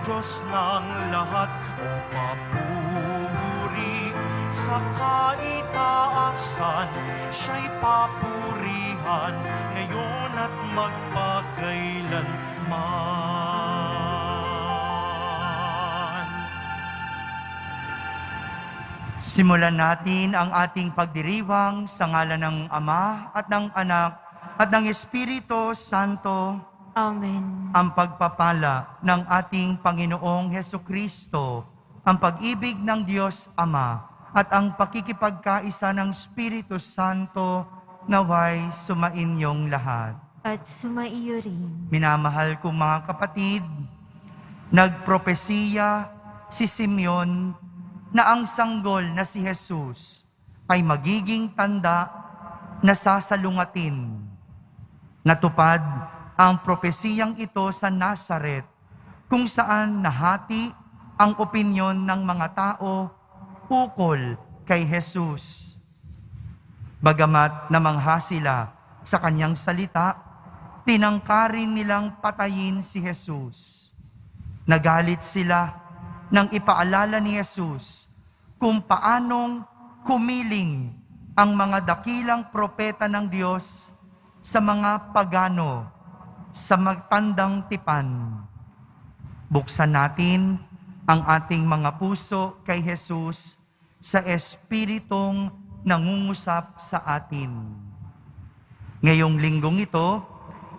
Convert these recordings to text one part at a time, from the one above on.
Diyos ng lahat, o papuri sa kaitaasan, siya'y papurihan ngayon at magpakailanman. Simulan natin ang ating pagdiriwang sa ngalan ng Ama at ng Anak at ng Espiritu Santo. Amen. Ang pagpapala ng ating Panginoong Hesukristo, ang pag-ibig ng Diyos Ama, at ang pakikipagkaisa ng Espiritu Santo naway sumainyong lahat. At sumaiyo rin. Minamahal kong mga kapatid, nagpropesiya si Simeon na ang sanggol na si Jesus ay magiging tanda na sasalungatin. Natupad ang propesiyang ito sa Nazaret, kung saan nahati ang opinyon ng mga tao ukol kay Jesus. Bagamat namangha sila sa kanyang salita, tinangkarin nilang patayin si Jesus. Nagalit sila nang ipaalala ni Jesus kung paanong kumiling ang mga dakilang propeta ng Diyos sa mga pagano sa magtandang tipan. Buksan natin ang ating mga puso kay Jesus sa Espiritong nangungusap sa atin. Ngayong linggong ito,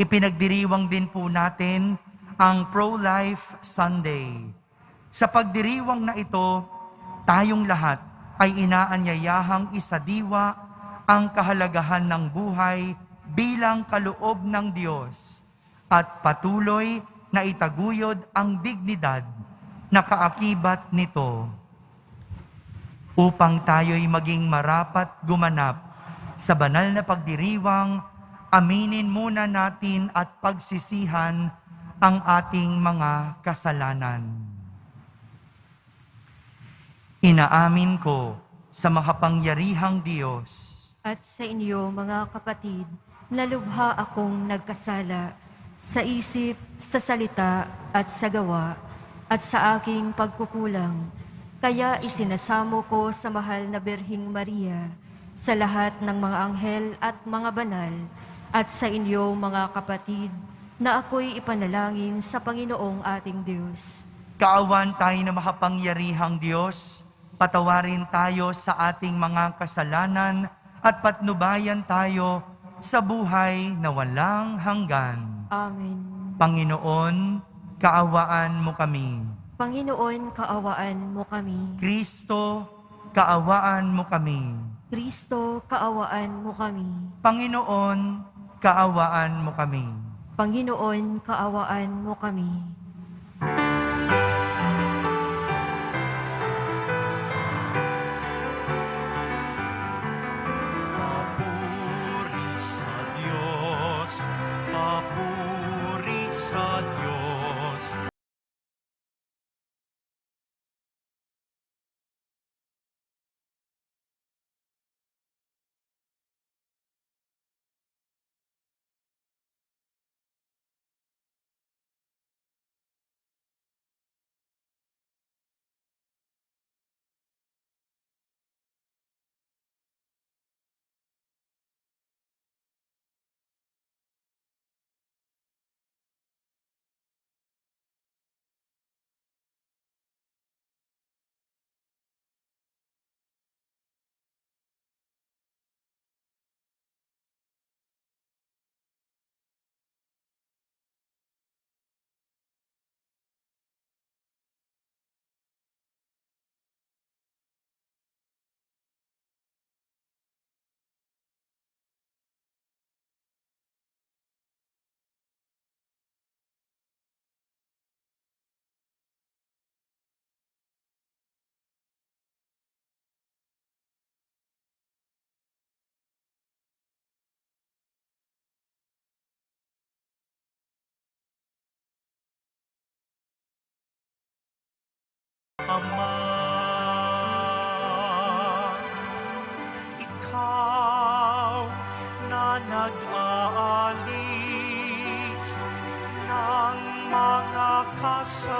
ipinagdiriwang din po natin ang Pro-Life Sunday. Sa pagdiriwang na ito, tayong lahat ay inaanyayahang isadiwa ang kahalagahan ng buhay bilang kaloob ng Diyos at patuloy na itaguyod ang dignidad na kaakibat nito upang tayo'y maging marapat gumanap sa banal na pagdiriwang. Aminin muna natin at pagsisihan ang ating mga kasalanan. Inaamin ko sa makapangyarihang Diyos At sa inyo, mga kapatid, na lubha akong nagkasala sa isip, sa salita, at sa gawa, at sa aking pagkukulang. Kaya isinasamo ko sa mahal na Birhing Maria, sa lahat ng mga anghel at mga banal, at sa inyo, mga kapatid, na ako'y ipanalangin sa Panginoong ating Diyos. Kaawan tayo na makapangyarihang Diyos, patawarin tayo sa ating mga kasalanan at patnubayan tayo sa buhay na walang hanggan. Amen. Panginoon, kaawaan mo kami. Panginoon, kaawaan mo kami. Kristo, kaawaan mo kami. Kristo, kaawaan mo kami. Panginoon, kaawaan mo kami. Panginoon, kaawaan mo kami.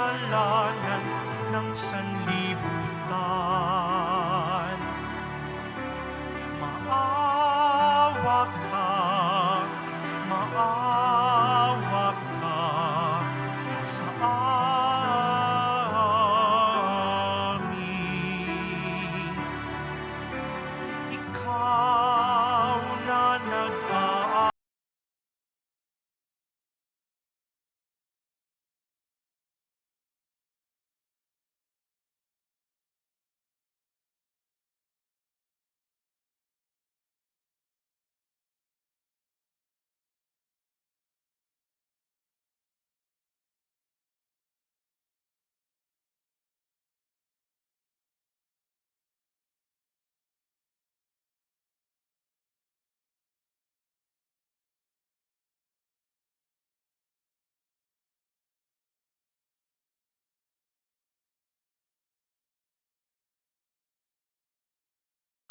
kasalanan ng sanlibutan. Maawa ka, maawa ka sa amin. Ikaw na nag-aaral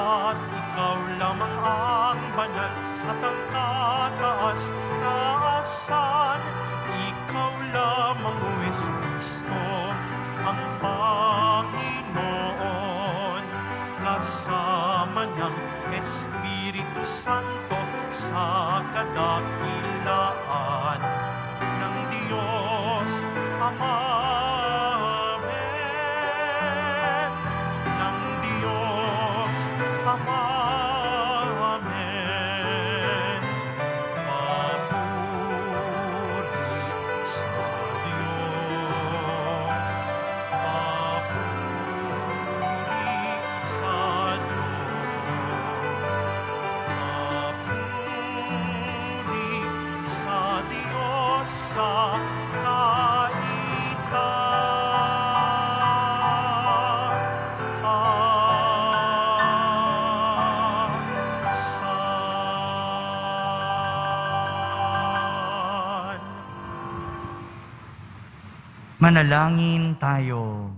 at ikaw lamang ang banal at ang kataas-taasan. Ikaw lamang, O Jesucristo, ang Panginoon, kasama ng Espiritu Santo sa kadakilaan ng Diyos Ama. Amen. Ng Diyos Ama. Amen. Papuri sa Diyos. Papuri sa Diyos. Papuri sa Diyos sa Manalangin tayo.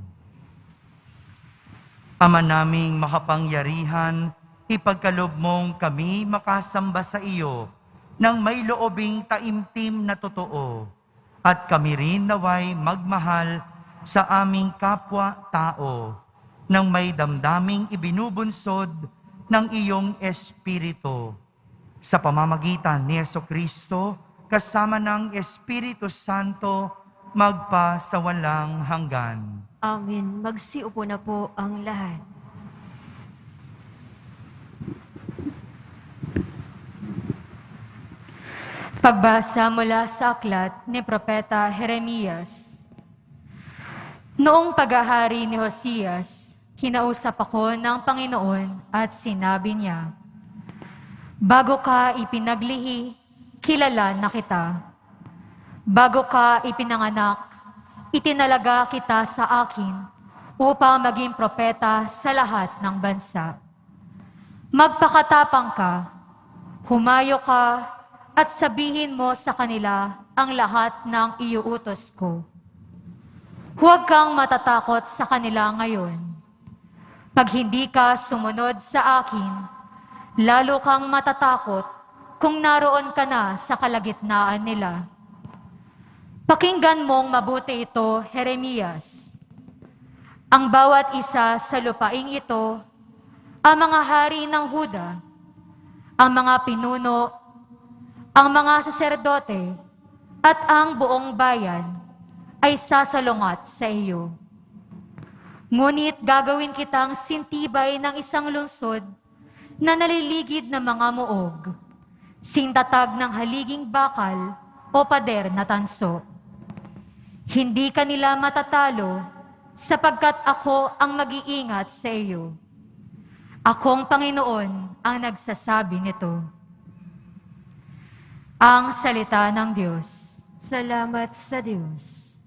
Ama naming makapangyarihan, ipagkaloob mong kami makasamba sa iyo ng may loobing taimtim na totoo, at kami rin naway magmahal sa aming kapwa-tao ng may damdaming ibinubunsod ng iyong Espiritu. Sa pamamagitan ni Jesucristo, kasama ng Espiritu Santo, magpa sa walang hanggan. Amen. Magsiupo na po ang lahat. Pagbasa mula sa aklat ni Propeta Jeremias. Noong paghahari ni Josias, kinausap ako ng Panginoon at sinabi niya, "Bago ka ipinaglihi, kilala na kita. Bago ka ipinanganak, itinalaga kita sa akin upang maging propeta sa lahat ng bansa. Magpakatapang ka, humayo ka, at sabihin mo sa kanila ang lahat ng iuutos ko. Huwag kang matatakot sa kanila ngayon. Pag hindi ka sumunod sa akin, lalo kang matatakot kung naroon ka na sa kalagitnaan nila. Pakinggan mong mabuti ito, Jeremias. Ang bawat isa sa lupaing ito, ang mga hari ng Huda, ang mga pinuno, ang mga saserdote, at ang buong bayan ay sasalungat sa iyo. Ngunit gagawin kitang sintibay ng isang lungsod na naliligid ng mga muog, sintatag ng haliging bakal o pader na tanso. Hindi kanila matatalo sapagkat ako ang mag-iingat sa iyo. Akong Panginoon ang nagsasabi nito." Ang salita ng Diyos. Salamat sa Diyos.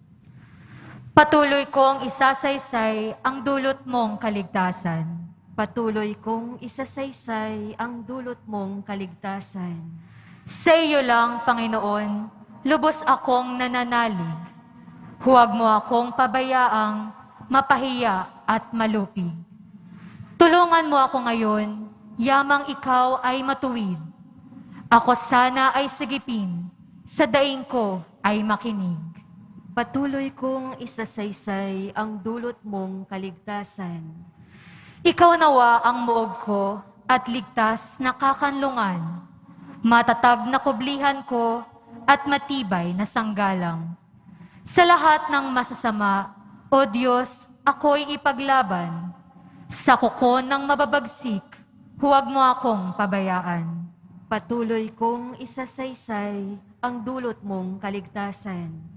Patuloy kong isasaysay ang dulot mong kaligtasan. Patuloy kong isasaysay ang dulot mong kaligtasan. Sa iyo lang, Panginoon, lubos akong nananalig. Huwag mo akong pabayaang mapahiya at malupig. Tulungan mo ako ngayon, yamang ikaw ay matuwid. Ako sana ay sagipin, sa daing ko ay makinig. Patuloy kong isasaysay ang dulot mong kaligtasan. Ikaw nawa ang muog ko at ligtas na kakanlungan, matatag na kublihan ko at matibay na sanggalang. Sa lahat ng masasama, O Diyos, ako'y ipaglaban. Sa kuko ng mababagsik, huwag mo akong pabayaan. Patuloy kong isasaysay ang dulot mong kaligtasan.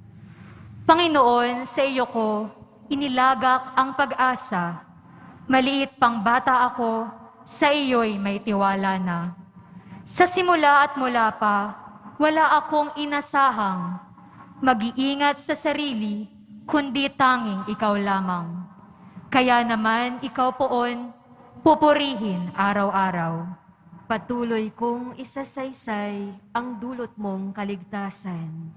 Panginoon, sa iyo ko, inilagak ang pag-asa. Maliit pang bata ako, sa iyo'y may tiwala na. Sa simula at mula pa, wala akong inasahang mag-iingat sa sarili, kundi tanging ikaw lamang. Kaya naman ikaw poon, pupurihin araw-araw. Patuloy kong isasaysay ang dulot mong kaligtasan.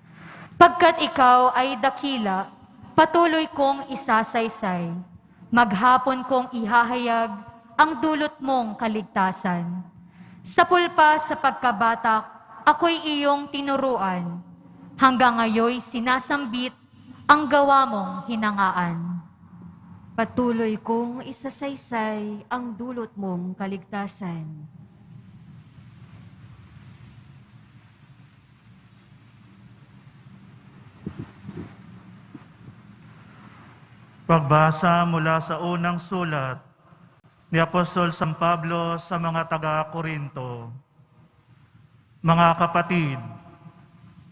Pagkat ikaw ay dakila, patuloy kong isasaysay. Maghapon kong ihahayag ang dulot mong kaligtasan. Sa pulpa sa pagkabatak, ako'y iyong tinuruan. Hanggang ngayoy sinasambit ang gawa mong hinangaan. Patuloy kong isasaysay ang dulot mong kaligtasan. Pagbasa mula sa unang sulat ni Apostol San Pablo sa mga taga-Korinto. Mga kapatid,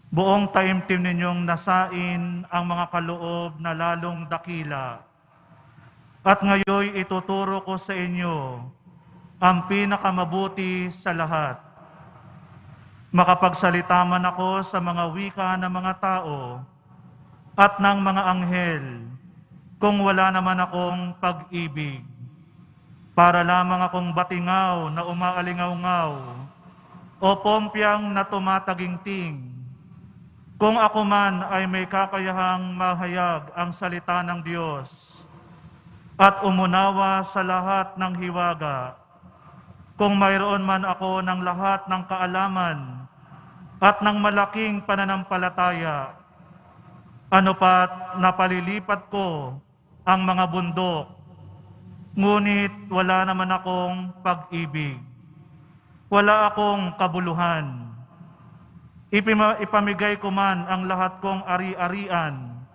buong taimtim ninyong nasain ang mga kaloob na lalong dakila. At ngayoy ituturo ko sa inyo ang pinakamabuti sa lahat. Makapagsalita man ako sa mga wika ng mga tao at ng mga anghel, kung wala naman akong pag-ibig, para lamang akong batingaw na umaalingaw-ngaw o pompyang na tumataginting. Kung ako man ay may kakayahang mahayag ang salita ng Diyos at umunawa sa lahat ng hiwaga, kung mayroon man ako ng lahat ng kaalaman at ng malaking pananampalataya, ano pat napalilipat ko ang mga bundok, ngunit wala naman akong pag-ibig. Wala akong kabuluhan. Ipamigay ko man ang lahat kong ari-arian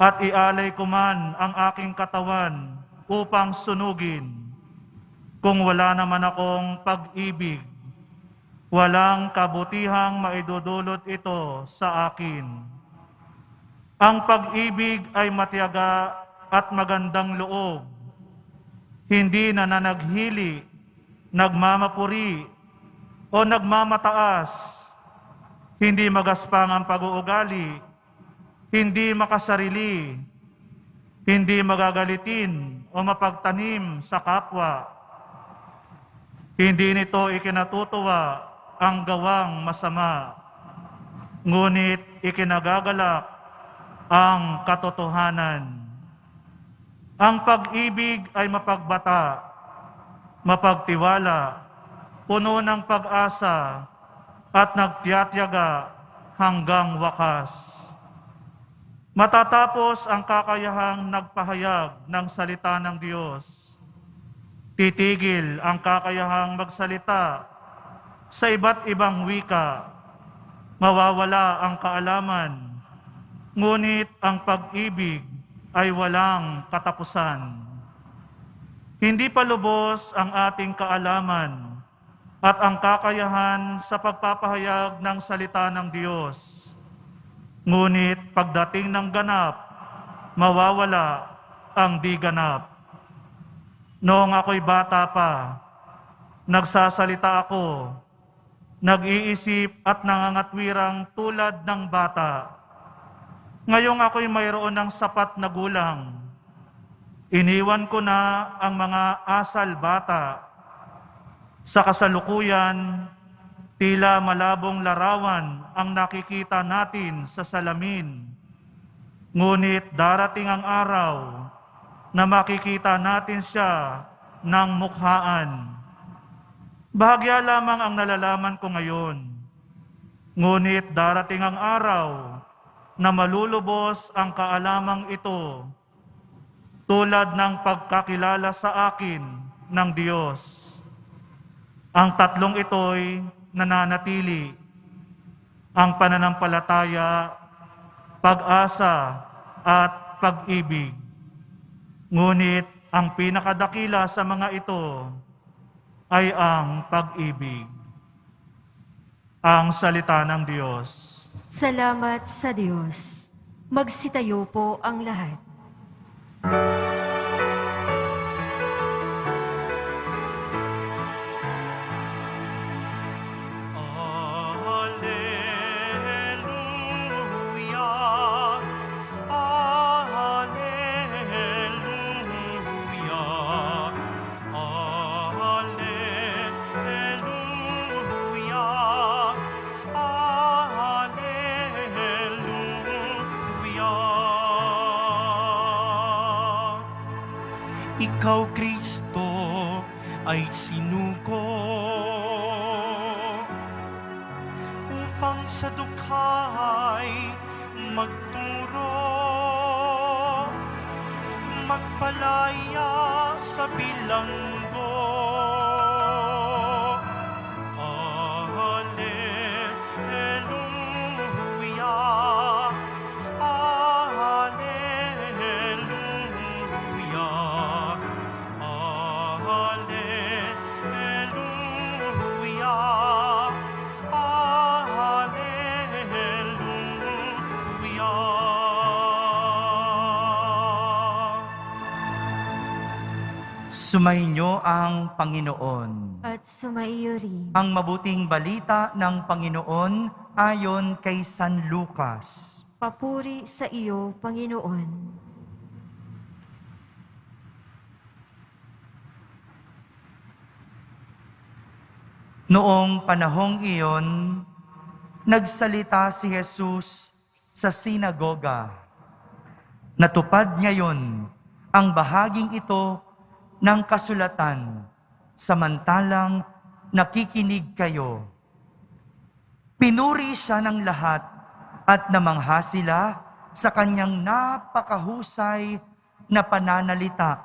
at ialay ko man ang aking katawan upang sunugin. Kung wala naman akong pag-ibig, walang kabutihang maidudulot ito sa akin. Ang pag-ibig ay matiyaga at magandang loob, hindi nananaghili, nagmamapuri, o nagmamataas, hindi magaspang ang pag-uugali, hindi makasarili, hindi magagalitin o mapagtanim sa kapwa, hindi nito ikinatutuwa ang gawang masama, ngunit ikinagagalak ang katotohanan. Ang pag-ibig ay mapagbata, mapagtiwala, puno ng pag-asa, at nagtiyatyaga hanggang wakas. Matatapos ang kakayahang nagpahayag ng salita ng Diyos. Titigil ang kakayahang magsalita sa iba't ibang wika. Mawawala ang kaalaman, ngunit ang pag-ibig ay walang katapusan. Hindi pa lubos ang ating kaalaman at ang kakayahan sa pagpapahayag ng salita ng Diyos. Ngunit pagdating ng ganap, mawawala ang di ganap. Noong ako'y bata pa, nagsasalita ako, nag-iisip at nangangatwirang tulad ng bata. Ngayong ako'y mayroon ng sapat na gulang. Iniwan ko na ang mga asal bata. Sa kasalukuyan, tila malabong larawan ang nakikita natin sa salamin. Ngunit darating ang araw na makikita natin siya ng mukhaan. Bahagya lamang ang nalalaman ko ngayon. Ngunit darating ang araw na malulubos ang kaalamang ito tulad ng pagkakilala sa akin ng Diyos. Ang tatlong ito'y nananatili, ang pananampalataya, pag-asa, at pag-ibig. Ngunit ang pinakadakila sa mga ito ay ang pag-ibig. Ang salita ng Diyos. Salamat sa Diyos. Magsitayo po ang lahat. Alleluia, alleluia, alleluia, alleluia. Ikaw, Kristo, ay sinugo upang sa dukhay magturo, magpalaya sa bilanggo. Alleluia, alleluia, alleluia, alleluia. Sumainyo ang Panginoon. At sumaiyo rin. Ang mabuting balita ng Panginoon ayon kay San Lucas. Papuri sa iyo, Panginoon. Noong panahong iyon, nagsalita si Jesus sa sinagoga. Natupad ngayon ang bahaging ito ng kasulatan, samantalang nakikinig kayo. Pinuri siya ng lahat at namangha sila sa kanyang napakahusay na pananalita.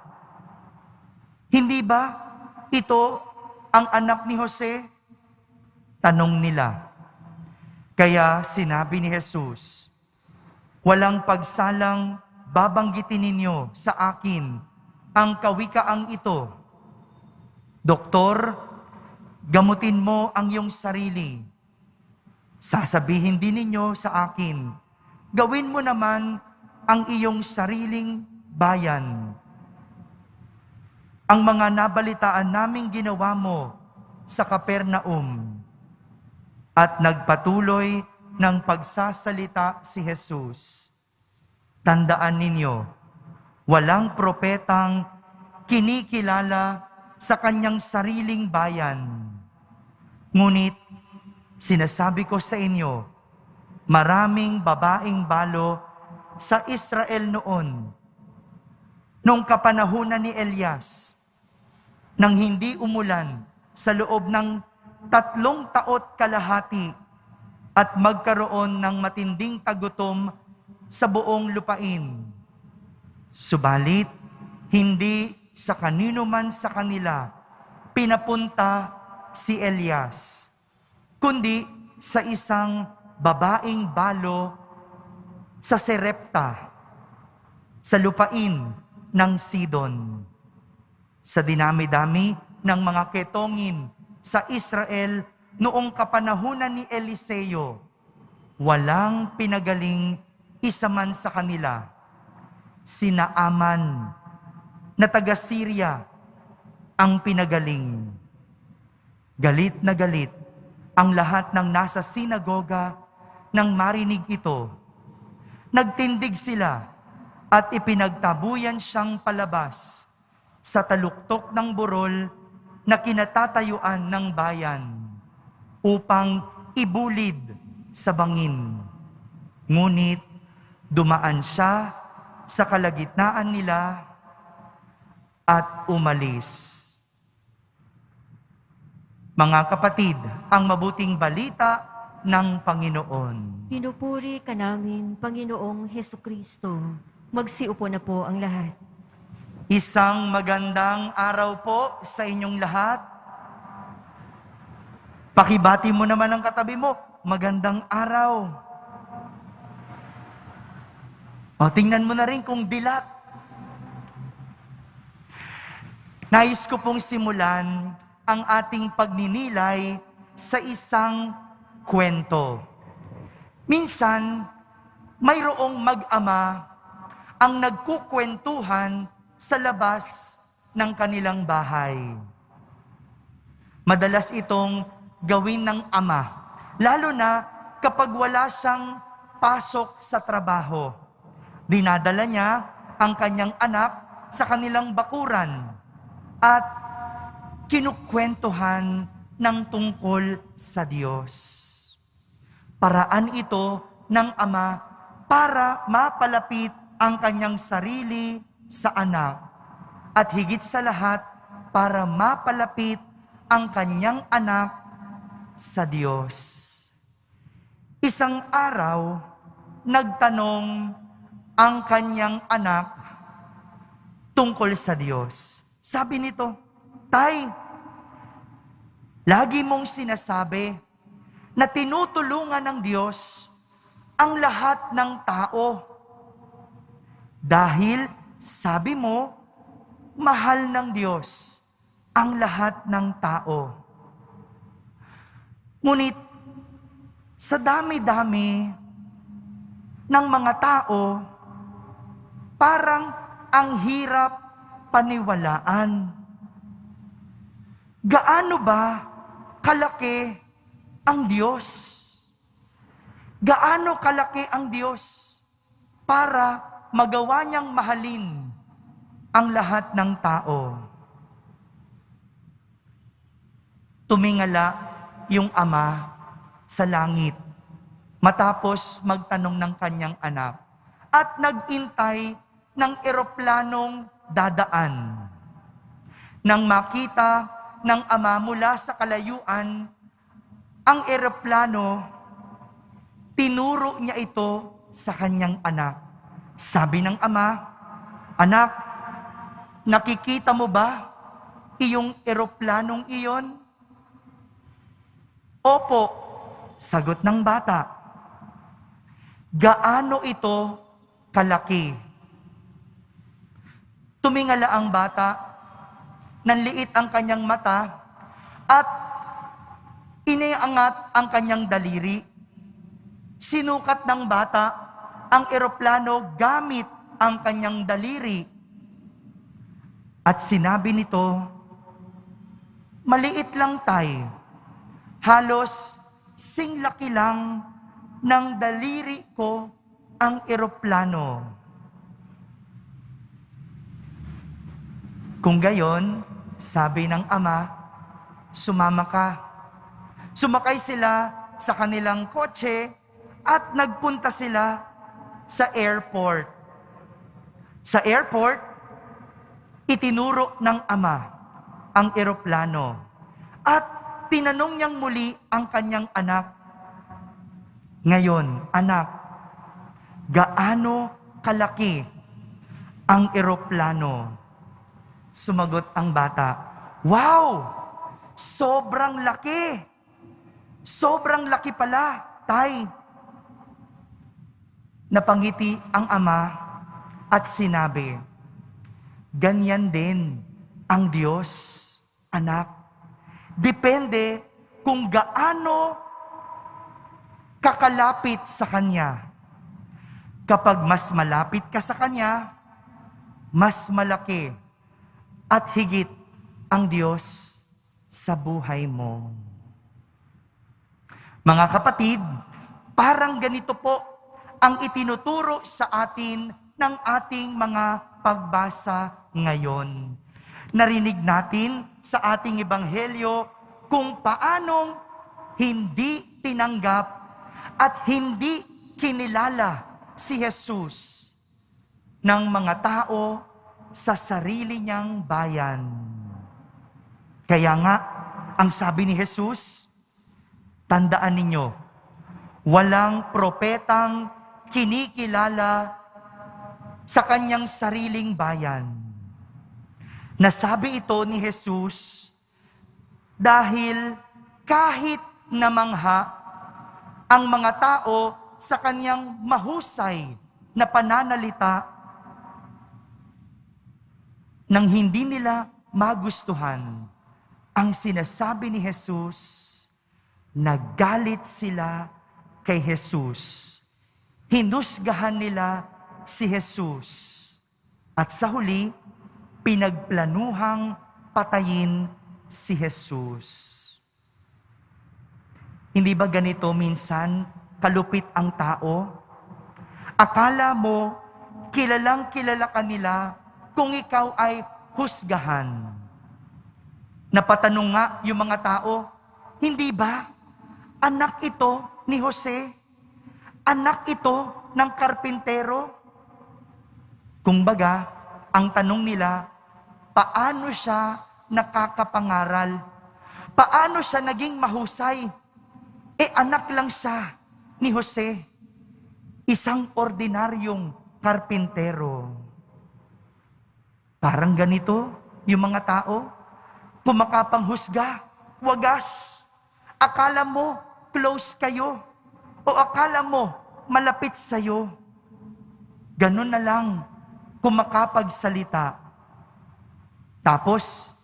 Hindi ba ito ang anak ni Jose? Tanong nila. Kaya sinabi ni Jesus, walang pagsalang babanggitin ninyo sa akin ang kawikaang ito. Doktor, gamutin mo ang iyong sarili. Sasabihin din ninyo sa akin, gawin mo naman ang iyong sariling bayan. Ang mga nabalitaan naming ginawa mo sa Kapernaum. At nagpatuloy ng pagsasalita si Jesus. Tandaan ninyo, walang propetang kinikilala sa kanyang sariling bayan. Ngunit, sinasabi ko sa inyo, maraming babaeng balo sa Israel noon, noong kapanahunan ni Elias, nang hindi umulan sa loob ng 3 taot kalahati at magkaroon ng matinding tagutom sa buong lupain. Subalit, hindi sa kanino man sa kanila pinapunta si Elias, kundi sa isang babaeng balo sa Serepta, sa lupain ng Sidon. Sa dinami-dami ng mga ketongin sa Israel noong kapanahunan ni Eliseo, walang pinagaling isa man sa kanila. Sina Aman na taga Syria ang pinagaling. Galit na galit ang lahat ng nasa sinagoga nang marinig ito. Nagtindig sila at ipinagtabuyan siyang palabas sa taluktok ng burol na kinatatayuan ng bayan upang ibulid sa bangin. Ngunit dumaan siya sa kalagitnaan nila at umalis. Mga kapatid, ang mabuting balita ng Panginoon. Pinupuri ka namin, Panginoong Hesukristo. Magsiupo na po ang lahat. Isang magandang araw po sa inyong lahat. Pakibati mo naman ang katabi mo, magandang araw. O, tingnan mo na rin kung dilat. Nais ko pong simulan ang ating pagninilay sa isang kwento. Minsan, mayroong mag-ama ang nagkukwentuhan sa labas ng kanilang bahay. Madalas itong gawin ng ama, lalo na kapag wala siyang pasok sa trabaho. Dinadala niya ang kanyang anak sa kanilang bakuran at kinukwentuhan ng tungkol sa Diyos. Paraan ito ng ama para mapalapit ang kanyang sarili sa anak at higit sa lahat para mapalapit ang kanyang anak sa Diyos. Isang araw, nagtanong ang kanyang anak tungkol sa Diyos. Sabi nito, "Tay, lagi mong sinasabi na tinutulungan ng Diyos ang lahat ng tao. Dahil sabi mo, mahal ng Diyos ang lahat ng tao. Ngunit sa dami-dami ng mga tao, parang ang hirap paniwalaan. Gaano ba kalaki ang Diyos? Gaano kalaki ang Diyos para magawa niyang mahalin ang lahat ng tao?" Tumingala yung ama sa langit matapos magtanong ng kanyang anak at nag-intay ng eroplanong dadaan. Nang makita ng ama mula sa kalayuan ang eroplano, tinuro niya ito sa kanyang anak. Sabi ng ama, "Anak, nakikita mo ba iyong eroplanong iyon?" "Opo," sagot ng bata. "Gaano ito kalaki?" Tumingala ang bata, nanliit ang kanyang mata, at iniangat ang kanyang daliri. Sinukat ng bata ang eroplano gamit ang kanyang daliri. At sinabi nito, "Maliit lang, tay. Halos singlaki lang ng daliri ko ang eroplano." Kung gayon, sabi ng ama, "Sumama ka." Sumakay sila sa kanilang kotse at nagpunta sila sa airport. Sa airport, itinuro ng ama ang eroplano at tinanong niyang muli ang kanyang anak, "Ngayon, anak, gaano kalaki ang eroplano?" Sumagot ang bata, "Wow! Sobrang laki! Sobrang laki pala, tay." Napangiti ang ama at sinabi, "Ganyan din ang Diyos, anak. Depende kung gaano kakalapit sa Kanya. Kapag mas malapit ka sa Kanya, mas malaki at higit ang Diyos sa buhay mo." Mga kapatid, parang ganito po ang itinuturo sa atin ng ating mga pagbasa ngayon. Narinig natin sa ating ebanghelyo kung paanong hindi tinanggap at hindi kinilala si Jesus ng mga tao sa sarili niyang bayan. Kaya nga, ang sabi ni Jesus, "Tandaan ninyo, Walang propetang kinikilala sa kanyang sariling bayan. Nasabi ito ni Jesus dahil kahit namangha ang mga tao sa kanyang mahusay na pananalita, nang hindi nila magustuhan ang sinasabi ni Jesus, nagalit sila kay Jesus. Hinusgahan nila si Jesus. At sa huli, pinagplanuhang patayin si Jesus. Hindi ba ganito minsan kalupit ang tao? Akala mo, kilalang kilala ka nila kung ikaw ay husgahan. Napatanong nga yung mga tao, hindi ba? Anak ito ni Jose? Anak ito ng karpintero? Kumbaga, ang tanong nila, paano siya nakakapangaral? Paano siya naging mahusay? Anak lang siya ni Jose, isang ordinaryong karpintero. Parang ganito yung mga tao, kumakapanghusga, wagas. Akala mo close kayo o akala mo malapit sa'yo. Ganun na lang kumakapagsalita. Tapos,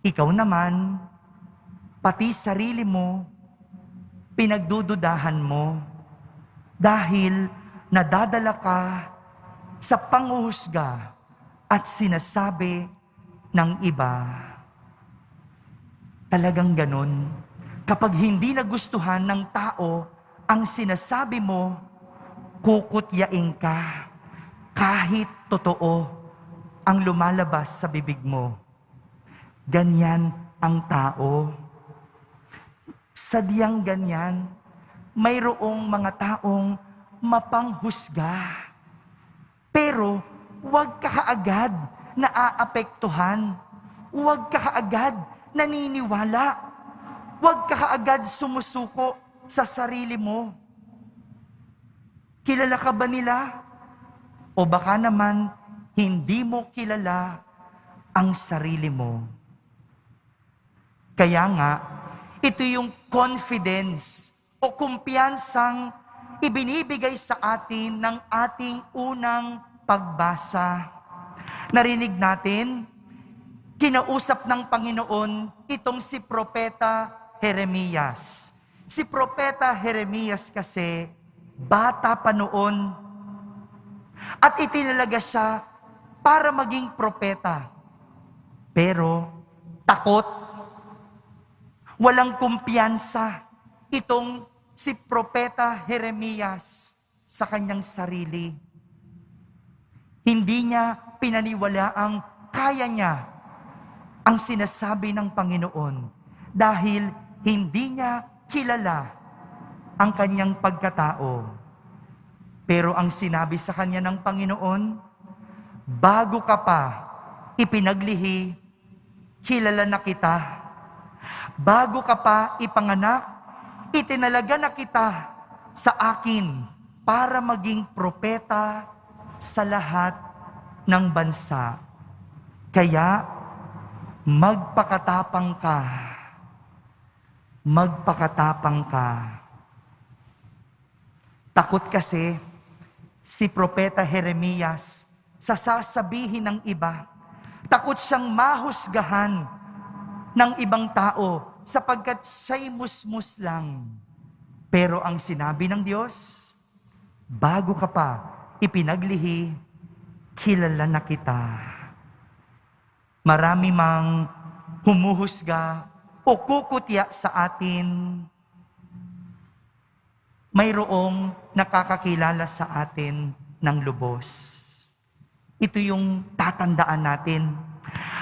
ikaw naman, pati sarili mo, pinagdududahan mo dahil nadadala ka sa panghuhusga at sinasabi ng iba. Talagang ganun. Kapag hindi nagustuhan ng tao ang sinasabi mo, kukutyain ka kahit totoo ang lumalabas sa bibig mo. Ganyan ang tao. Sadyang ganyan, mayroong mga taong mapanghusga. Pero huwag ka kaagad na aapektuhan. Huwag ka kaagad naniniwala. Huwag ka kaagad sumusuko sa sarili mo. Kilala ka ba nila? O baka naman, hindi mo kilala ang sarili mo. Kaya nga, ito yung confidence o kumpiyansang ibinibigay sa atin ng ating unang pagbasa. Narinig natin, kinausap ng Panginoon itong si Propeta Jeremias. Si Propeta Jeremias kasi, bata pa noon, at itinalaga siya para maging propeta. Pero, takot, walang kumpiyansa itong si Propeta Jeremias sa kanyang sarili. Hindi niya pinaniwalaang kaya niya ang sinasabi ng Panginoon dahil hindi niya kilala ang kanyang pagkatao. Pero ang sinabi sa kanya ng Panginoon, bago ka pa ipinaglihi, kilala na kita. Bago ka pa ipanganak, itinalaga na kita sa akin para maging propeta sa lahat ng bansa. Kaya, magpakatapang ka. Magpakatapang ka. Takot kasi si Propeta Jeremias sa sasabihin ng iba. Takot siyang mahusgahan ng ibang tao sapagkat siya'y musmus lang. Pero ang sinabi ng Diyos, bago ka pa ipinaglihi, kilala na kita. Marami mang humuhusga o kukutya sa atin, mayroong nakakakilala sa atin ng lubos. Ito yung tatandaan natin.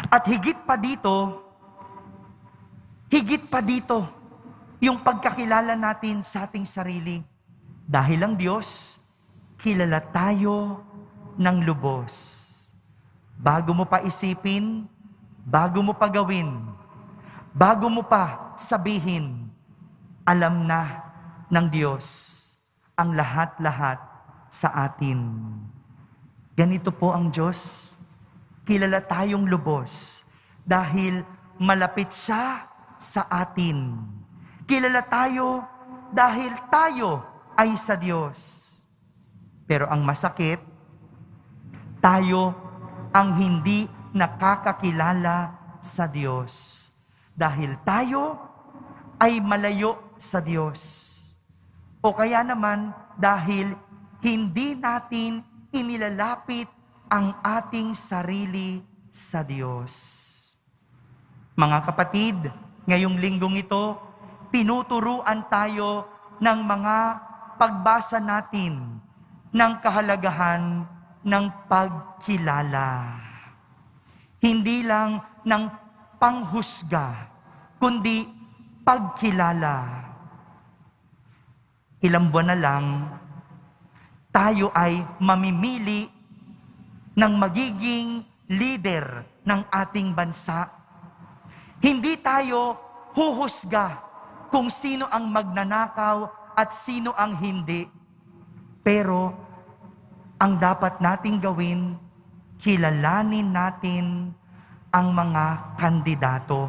At higit pa dito, yung pagkakilala natin sa ating sarili. Dahil ang Diyos, kilala tayo ng lubos. Bago mo pa isipin, bago mo pa gawin, bago mo pa sabihin, alam na ng Diyos ang lahat-lahat sa atin. Ganito po ang Diyos. Kilala tayong lubos dahil malapit siya sa atin. Kilala tayo dahil tayo ay sa Diyos. Pero ang masakit, tayo ang hindi nakakakilala sa Diyos. Dahil tayo ay malayo sa Diyos. O kaya naman dahil hindi natin inilalapit ang ating sarili sa Diyos. Mga kapatid, ngayong linggong ito, tinuturuan tayo ng mga pagbasa natin ng kahalagahan ng pagkilala. Hindi lang ng panghusga, kundi pagkilala. Ilang buwan na lang, tayo ay mamimili ng magiging leader ng ating bansa. Hindi tayo huhusga kung sino ang magnanakaw at sino ang hindi. Pero ang dapat nating gawin, kilalanin natin ang mga kandidato.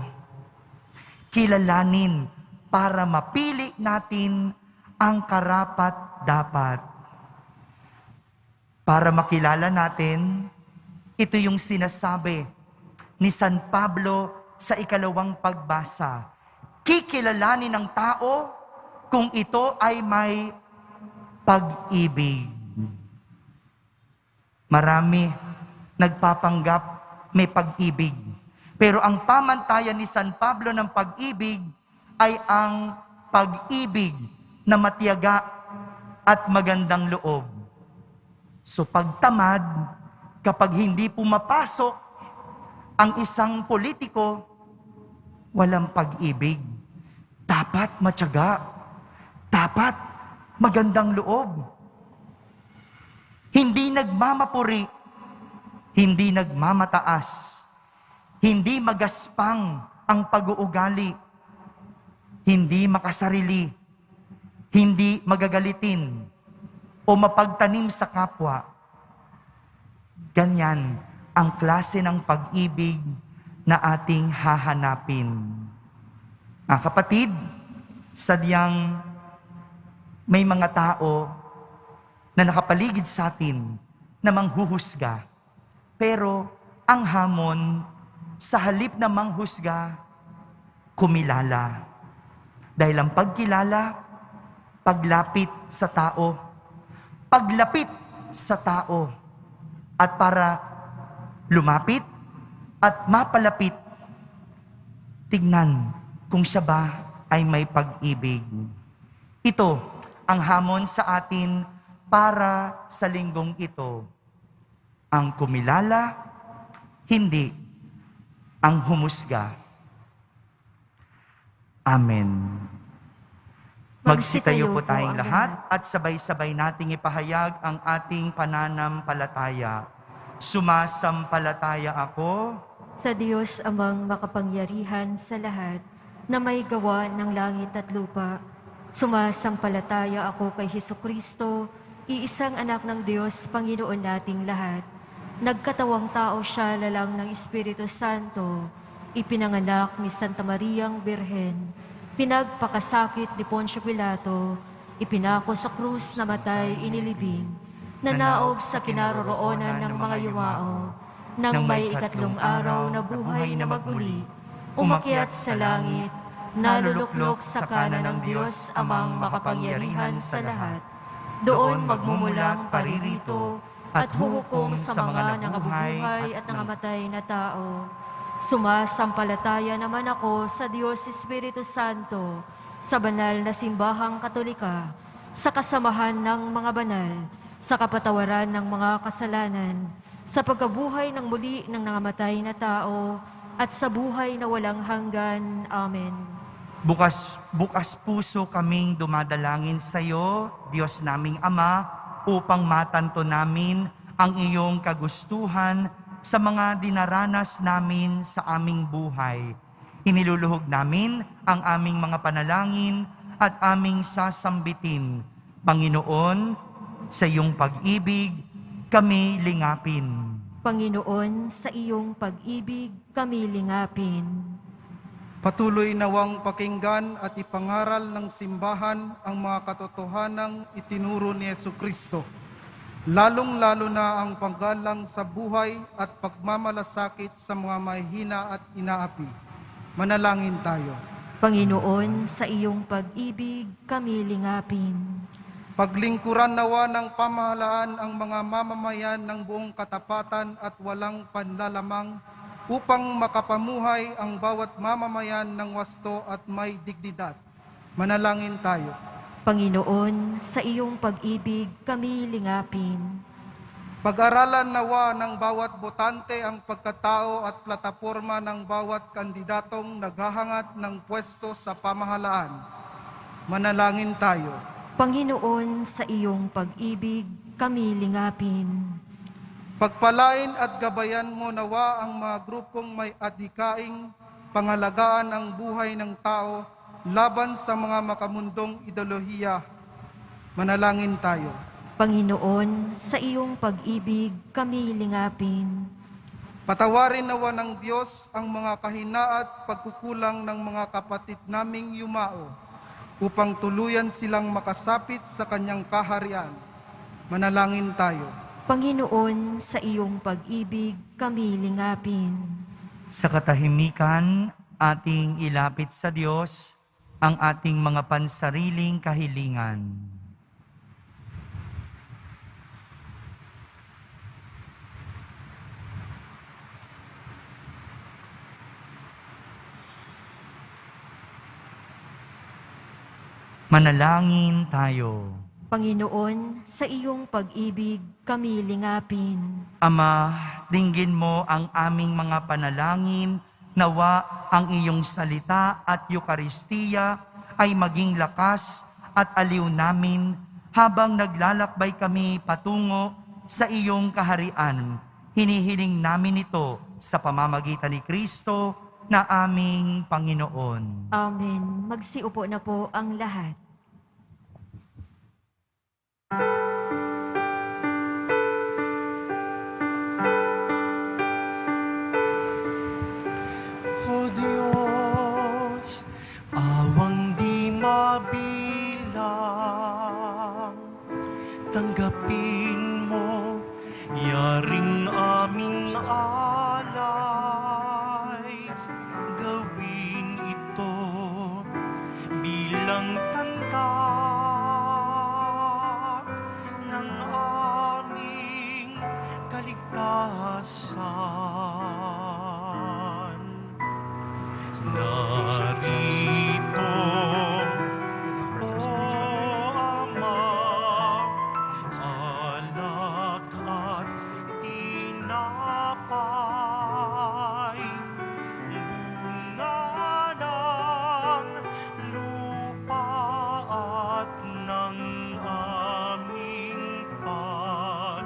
Kilalanin para mapili natin ang karapat-dapat. Para makilala natin, ito yung sinasabi ni San Pablo sa ikalawang pagbasa. Kikilalanin ng tao kung ito ay may pag-ibig. Marami nagpapanggap may pag-ibig. Pero ang pamantayan ni San Pablo ng pag-ibig ay ang pag-ibig na matiyaga at magandang loob. So pagtamad, kapag hindi pumapasok ang isang politiko, walang pag-ibig. Dapat matiyaga. Dapat magandang loob. Hindi nagmamapuri. Hindi nagmamataas. Hindi magaspang ang pag-uugali. Hindi makasarili. Hindi magagalitin o mapagtanim sa kapwa. Ganyan ang klase ng pag-ibig na ating hahanapin. Mga kapatid, sadyang may mga tao na nakapaligid sa atin na manghuhusga. Pero ang hamon, sa halip na manghusga, kumilala. Dahil ang pagkilala, paglapit sa tao. Paglapit sa tao. At para lumapit at mapalapit, tignan kung siya ba ay may pag-ibig. Ito ang hamon sa atin para sa linggong ito. Ang kumilala, hindi ang humusga. Amen. Magsitayo po tayong lahat at sabay-sabay nating ipahayag ang ating pananampalataya. Sumasampalataya ako Sa Diyos amang makapangyarihan sa lahat, na may gawa ng langit at lupa. Sumasampalataya ako kay Hesukristo, iisang anak ng Diyos, Panginoon nating lahat. Nagkatawang tao siya lalang ng Espiritu Santo, ipinanganak ni Santa Mariang Birhen, pinagpakasakit ni Poncio Pilato, ipinako sa krus, namatay, inilibing, nanaog sa kinaroroonan ng mga yumao, nang may ikatlong araw na buhay na maguli, umakyat sa langit, naluluklok sa kanan ng Diyos amang makapangyarihan sa lahat. Doon magmumulang paririto at huhukom sa mga nangabubuhay at nangamatay na tao. Sumasampalataya naman ako sa Diyos Espiritu Santo, sa banal na simbahang Katolika, sa kasamahan ng mga banal, sa kapatawaran ng mga kasalanan, sa pagkabuhay ng muli ng nangamatay na tao, at sa buhay na walang hanggan. Amen. Bukas puso kaming dumadalangin sa iyo, Diyos naming Ama, upang matanto namin ang iyong kagustuhan sa mga dinaranas namin sa aming buhay. Iniluluhog namin ang aming mga panalangin at aming sasambitin Panginoon, sa iyong pag-ibig, kami lingapin. Panginoon, sa iyong pag-ibig kami lingapin. Patuloy nawang pakinggan at ipangaral ng simbahan ang mga katotohanang itinuro ni Jesucristo, lalong-lalo na ang paggalang sa buhay at pagmamalasakit sa mga mahihina at inaapi. Manalangin tayo. Panginoon, sa iyong pag-ibig kami lingapin. Paglingkuran nawa ng pamahalaan ang mga mamamayan ng buong katapatan at walang panlalamang upang makapamuhay ang bawat mamamayan ng wasto at may dignidad. Manalangin tayo. Panginoon, sa iyong pag-ibig kami lingapin. Pag-aralan nawa ng bawat botante ang pagkatao at plataporma ng bawat kandidatong naghahangat ng pwesto sa pamahalaan. Manalangin tayo. Panginoon, sa iyong pag-ibig kami lingapin. Pagpalain at gabayan mo nawa ang mga grupong may adhikaing pangalagaan ang buhay ng tao laban sa mga makamundong ideolohiya. Manalangin tayo. Panginoon, sa iyong pag-ibig kami lingapin. Patawarin nawa ng Diyos ang mga kahina at pagkukulang ng mga kapatid naming yumao upang tuluyan silang makasapit sa kanyang kaharian. Manalangin tayo. Panginoon, sa iyong pag-ibig kami lingapin. Sa katahimikan, ating ilapit sa Diyos ang ating mga pansariling kahilingan. Manalangin tayo. Panginoon, sa iyong pag-ibig kami lingapin. Ama, dinggin mo ang aming mga panalangin, nawa ang iyong salita at Eukaristiya ay maging lakas at aliw namin habang naglalakbay kami patungo sa iyong kaharian. Hinihiling namin ito sa pamamagitan ni Kristo na aming Panginoon. Amen. Magsiupo na po ang lahat. O Diyos, awang di mabilang, tanggapin mo yaring aming alay. Gawin ito bilang tanda ng aming kaligtasan. Narito, O Ama, alak at tinapay, bunga ng lupa at ng aming paggawa.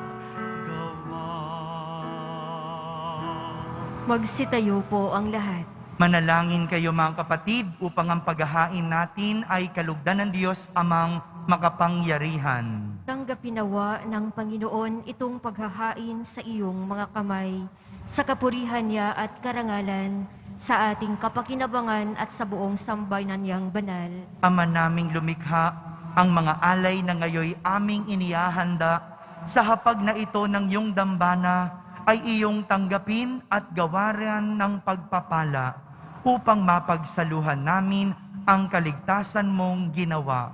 Magsitayo po ang lahat. Manalangin kayo mga kapatid upang ang paghahain natin ay kalugdan ng Diyos amang makapangyarihan. Tanggapin nawa ng Panginoon itong paghahain sa iyong mga kamay, sa kapurihan niya at karangalan, sa ating kapakinabangan at sa buong sambayanan niyang banal. Ama naming lumikha, ang mga alay na ngayoy aming inihahanda sa hapag na ito ng iyong dambana ay iyong tanggapin at gawaran ng pagpapala upang mapagsaluhan namin ang kaligtasan mong ginawa.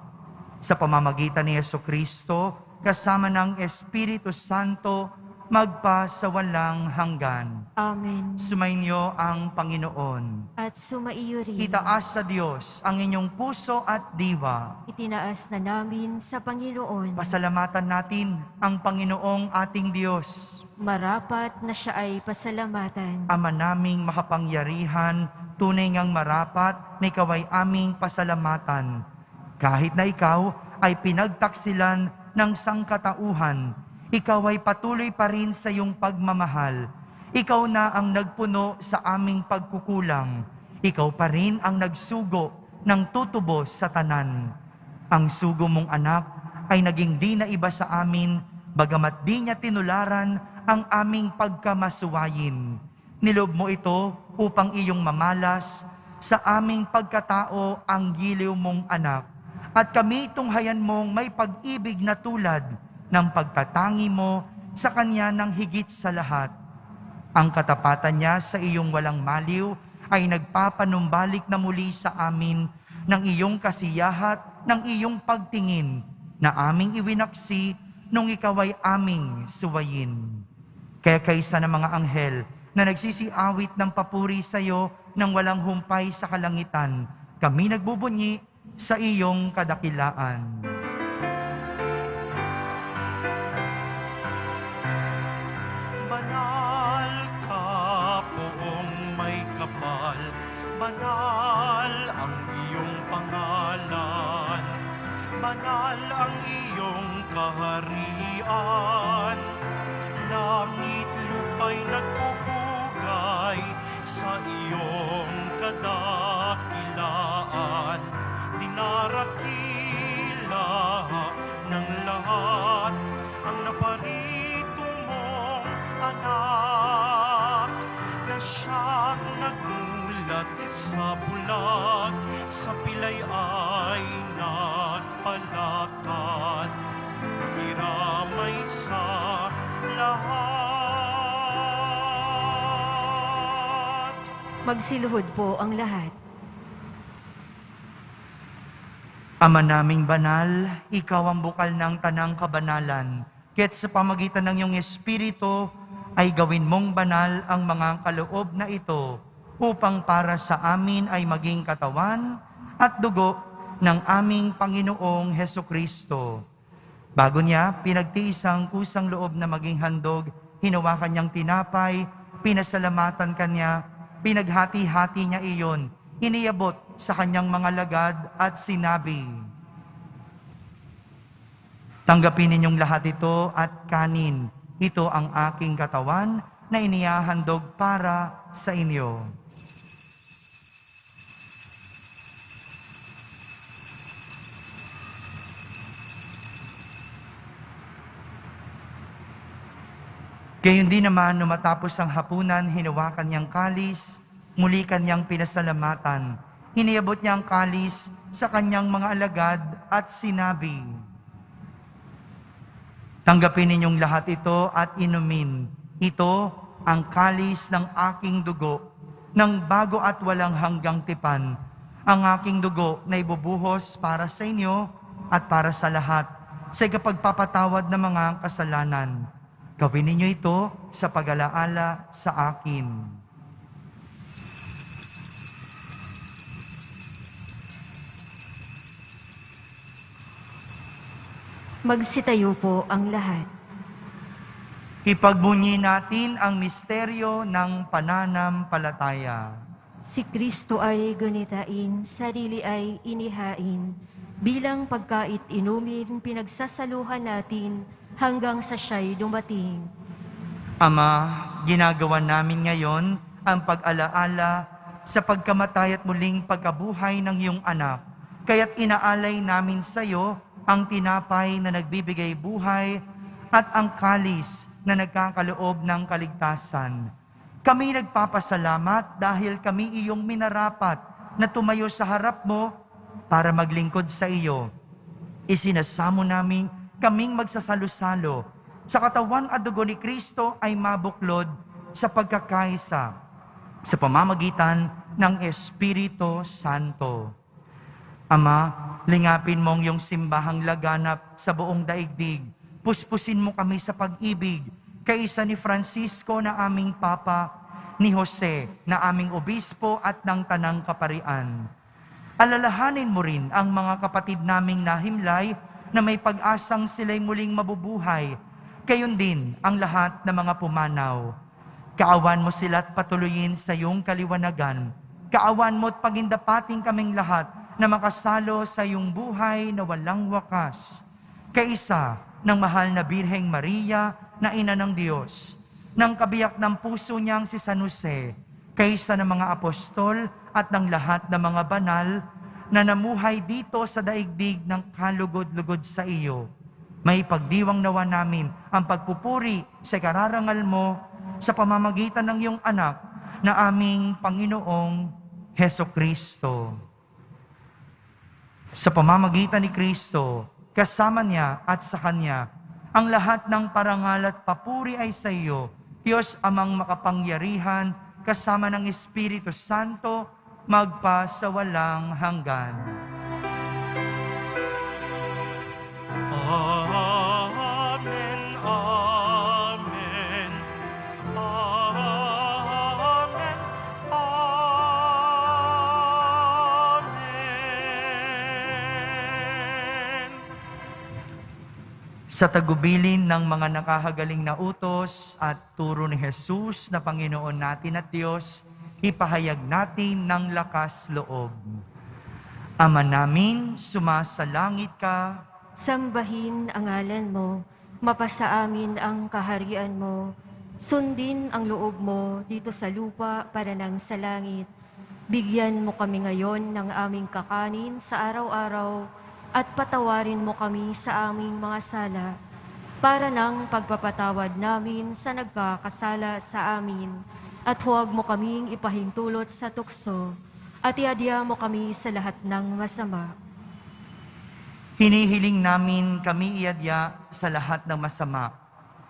Sa pamamagitan ni Jesucristo, kasama ng Espiritu Santo, magpa sa walang hanggan. Amen. Sumainyo ang Panginoon. At sumaiyo rin. Itaas sa Diyos ang inyong puso at diwa. Itinaas na namin sa Panginoon. Pasalamatan natin ang Panginoong ating Diyos. Marapat na siya ay pasalamatan. Ama naming makapangyarihan, tunay ngang marapat na ikaw ay aming pasalamatan. Kahit na ikaw ay pinagtaksilan ng sangkatauhan, ikaw ay patuloy pa rin sa iyong pagmamahal. Ikaw na ang nagpuno sa aming pagkukulang. Ikaw pa rin ang nagsugo ng tutubos sa tanan. Ang sugo mong anak ay naging di na iba sa amin, bagamat di niya tinularan ang aming pagkamasuwayin. Nilob mo ito upang iyong mamalas sa aming pagkatao ang giliw mong anak. At kami tunghayan mong may pag-ibig na tulad ng pagkatangi mo sa kanya ng higit sa lahat. Ang katapatan niya sa iyong walang maliw ay nagpapanumbalik na muli sa amin ng iyong kasiyahat, ng iyong pagtingin na aming iwinaksi nung ikaw ay aming suwayin. Kaya kaysa ng mga anghel na nagsisiawit ng papuri sa iyo nang walang humpay sa kalangitan, kami nagbubunyi sa iyong kadakilaan. Banal ka, poong may kapal, banal ang iyong pangalan, banal ang iyong kaharian. Langit lupa'y nagpupugay sa iyong kadakilaan. Dinarakila ng lahat ang naparito mong anak, na siyang nagulat sa bulag, sa pilay ay nagpalakad, iramay sa lahat. Magsiluhod po ang lahat. Ama naming banal, ikaw ang bukal ng tanang kabanalan. Kaya't sa pamagitan ng iyong Espiritu, ay gawin mong banal ang mga kaloob na ito upang para sa amin ay maging katawan at dugo ng aming Panginoong Hesukristo. Bago niya, pinagtiis ang kusang loob na maging handog, hinawakan niyang tinapay, pinasalamatan kanya, pinaghati-hati niya iyon, iniyabot sa kanyang mga lagad at sinabi, "Tanggapin ninyong lahat ito at kanin. Ito ang aking katawan na inihahandog para sa inyo." Gayon din naman, nung matapos ang hapunan, hinawakan niyang kalis, muli kanyang pinasalamatan. Hiniabot niya ang kalis sa kanyang mga alagad at sinabi, "Tanggapin ninyong lahat ito at inumin. Ito ang kalis ng aking dugo, ng bago at walang hanggang tipan. Ang aking dugo na ibubuhos para sa inyo at para sa lahat, sa ikapagpapatawad ng mga kasalanan. Gawin ninyo ito sa pag-alaala sa akin." Magsitayo po ang lahat. Ipagbunyi natin ang misteryo ng pananampalataya. Si Kristo ay gunitain, sarili ay inihain. Bilang pagkait inumin, pinagsasaluhan natin hanggang sa siya'y dumating. Ama, ginagawa namin ngayon ang pag-alaala sa pagkamatay at muling pagkabuhay ng iyong anak. Kaya't inaalay namin sa iyo ang tinapay na nagbibigay buhay at ang kalis na nagkakaloob ng kaligtasan. Kami nagpapasalamat dahil kami iyong minarapat na tumayo sa harap mo para maglingkod sa iyo. Isinasamo namin kaming magsasalo-salo sa katawan at dugo ni Kristo ay mabuklod sa pagkakaisa sa pamamagitan ng Espiritu Santo. Ama, lingapin mong iyong simbahang laganap sa buong daigdig. Puspusin mo kami sa pag-ibig, kaisa ni Francisco na aming Papa, ni Jose na aming Obispo at ng Tanang Kaparian. Alalahanin mo rin ang mga kapatid naming nahimlay na may pag-asang sila'y muling mabubuhay. Gayon din ang lahat ng mga pumanaw. Kaawan mo sila't patuloyin sa iyong kaliwanagan. Kaawan mo at pagindapating kaming lahat na makasalo sa iyong buhay na walang wakas. Kaisa ng mahal na Birheng Maria na Ina ng Diyos, ng kabiyak ng puso niyang si San Jose, kaisa ng mga apostol at ng lahat ng mga banal na namuhay dito sa daigdig ng kalugod-lugod sa iyo. May pagdiwang nawa namin ang pagpupuri sa kararangal mo sa pamamagitan ng iyong anak na aming Panginoong Heso Kristo. Sa pamamagitan ni Kristo, kasama niya at sa Kanya, ang lahat ng parangal at papuri ay sa iyo, Diyos amang makapangyarihan, kasama ng Espiritu Santo, magpa sa walang hanggan. Amen, amen, amen, amen. Sa tagubilin ng mga nakahagaling na utos at turo ni Jesus na Panginoon natin at Diyos, ipahayag natin ng lakas loob. Ama namin, sumasalangit ka, Sambahin ang ngalan mo, mapasa amin ang kaharian mo, sundin ang loob mo dito sa lupa para nang sa langit. Bigyan mo kami ngayon ng aming kakanin sa araw-araw at patawarin mo kami sa aming mga sala para nang pagpapatawad namin sa nagkakasala sa amin. At huwag mo kaming ipahintulot sa tukso at iadya mo kami sa lahat ng masama. hinihiling namin kami iadya sa lahat ng masama.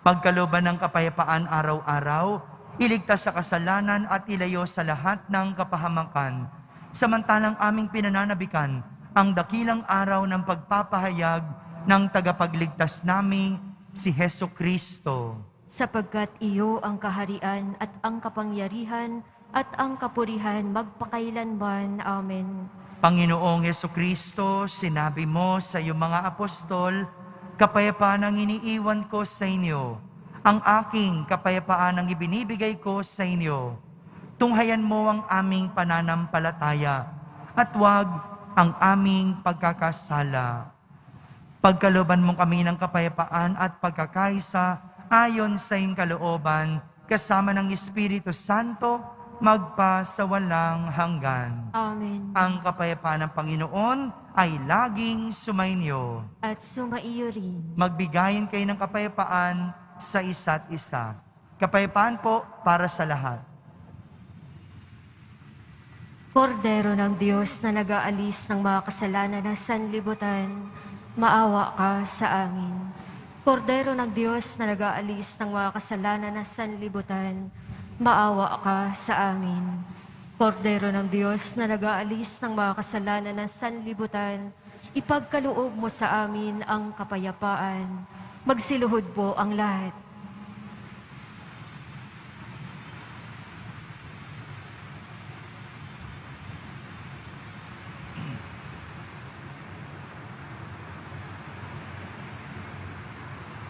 Pagkalooban ng kapayapaan araw-araw, iligtas sa kasalanan at ilayo sa lahat ng kapahamakan. Samantalang aming pinananabikan ang dakilang araw ng pagpapahayag ng tagapagligtas naming si Heso Kristo. Sapagkat iyo ang kaharian at ang kapangyarihan at ang kapurihan magpakailanman. Amen. Panginoong Heso Kristo, sinabi mo sa iyong mga apostol, kapayapaan ang iniiwan ko sa inyo. Ang aking kapayapaan ang ibinibigay ko sa inyo. Tunghayan mo ang aming pananampalataya at huwag ang aming pagkakasala. Pagkalooban mo kami ng kapayapaan at pagkakaisa ayon sa iyong kalooban, kasama ng Espiritu Santo, magpa sa walang hanggan. Amen. Ang kapayapaan ng Panginoon ay laging sumainyo. At sumaiyo rin. Magbigayin kayo ng kapayapaan sa isa't isa. Kapayapaan po para sa lahat. Kordero ng Diyos na nag-aalis ng mga kasalanan ng sanlibutan, maawa ka sa amin. Kordero ng Diyos na nag-aalis ng mga kasalanan ng sanlibutan, maawa ka sa amin. Kordero ng Diyos na nag-aalis ng mga kasalanan ng sanlibutan, ipagkaloob mo sa amin ang kapayapaan. Magsiluhod po ang lahat.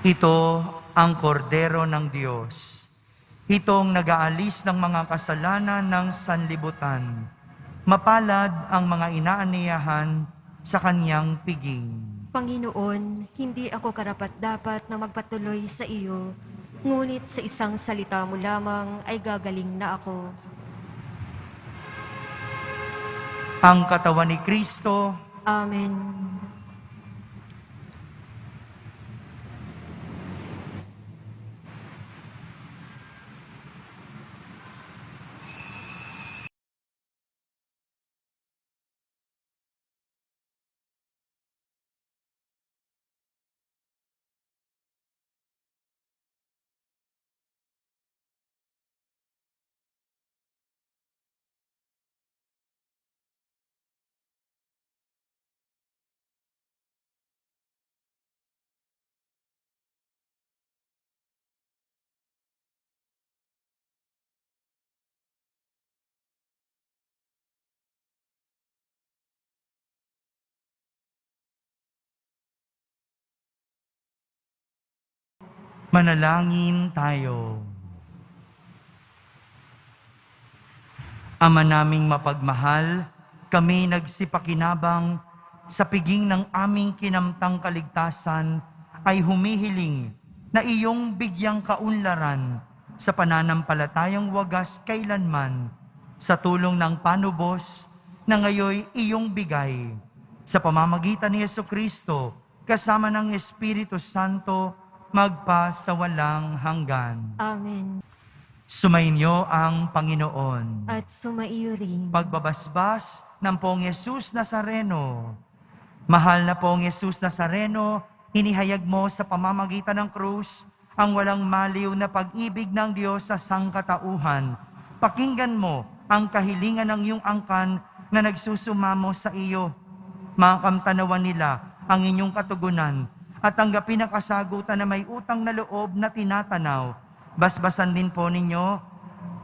Ito ang kordero ng Diyos. Itong nag-aalis ng mga kasalanan ng sanlibutan. Mapalad ang mga inaaniyahan sa kanyang piging. Panginoon, hindi ako karapat-dapat na magpatuloy sa iyo, ngunit sa isang salita mo lamang ay gagaling na ako. Ang katawan ni Kristo, Amen. manalangin tayo. Ama naming mapagmahal, kami nagsipakinabang sa piging ng aming kinamtang kaligtasan ay humihiling na iyong bigyang kaunlaran sa pananampalatayang wagas kailanman sa tulong ng panubos na ngayoy iyong bigay. Sa pamamagitan ni Jesucristo, kasama ng Espiritu Santo, magpa sa walang hanggan. Amen. Sumainyo ang Panginoon. At sumaiyo rin. Pagbabasbas ng Poong Yesus Nazareno. Mahal na Poong Yesus Nazareno, hinihayag mo sa pamamagitan ng krus ang walang maliw na pag-ibig ng Diyos sa sangkatauhan. Pakinggan mo ang kahilingan ng iyong angkan na nagsusumamo sa iyo. Makamtanawan nila ang inyong katugunan at tanggapin ang kasagutan na may utang na loob na tinatanaw. Basbasan din po ninyo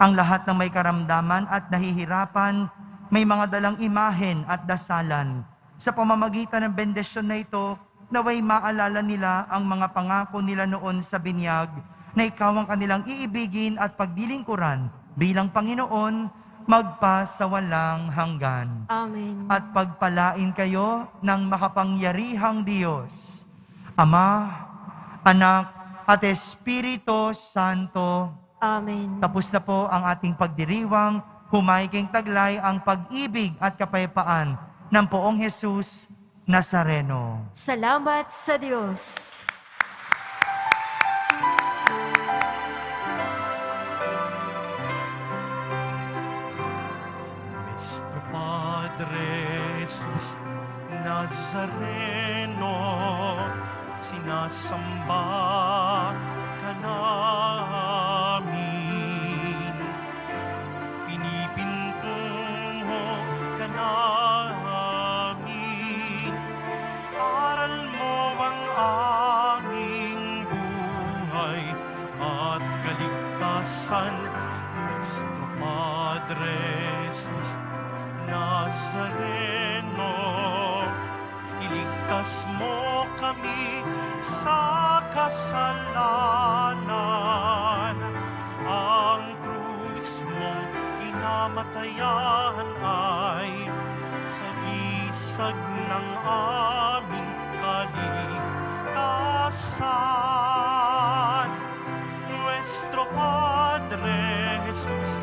ang lahat ng may karamdaman at nahihirapan, may mga dalang imahen at dasalan. Sa pamamagitan ng bendisyon na ito, naway maalala nila ang mga pangako nila noon sa binyag na ikaw ang kanilang iibigin at pagdilingkuran bilang Panginoon, magpa sa walang hanggan. Amen. At pagpalain kayo ng makapangyarihang Diyos, Ama, Anak, at Espiritu Santo. Amen. Tapos na po ang ating pagdiriwang, humaiking taglay ang pag-ibig at kapayapaan ng Poong Jesus Nazareno. Salamat sa Diyos. Nuestro Padre Jesus Nazareno, sinasamba ka namin. Pinipintungo ka namin. Aral mo ang aming buhay at kaligtasan. Nuestro Padre Jesus Nazareno, iligtas mo kami sa kasalanan. Ang krus mong kinamatayan ay sagisag ng aming kaligtasan. Nuestro Padre Jesus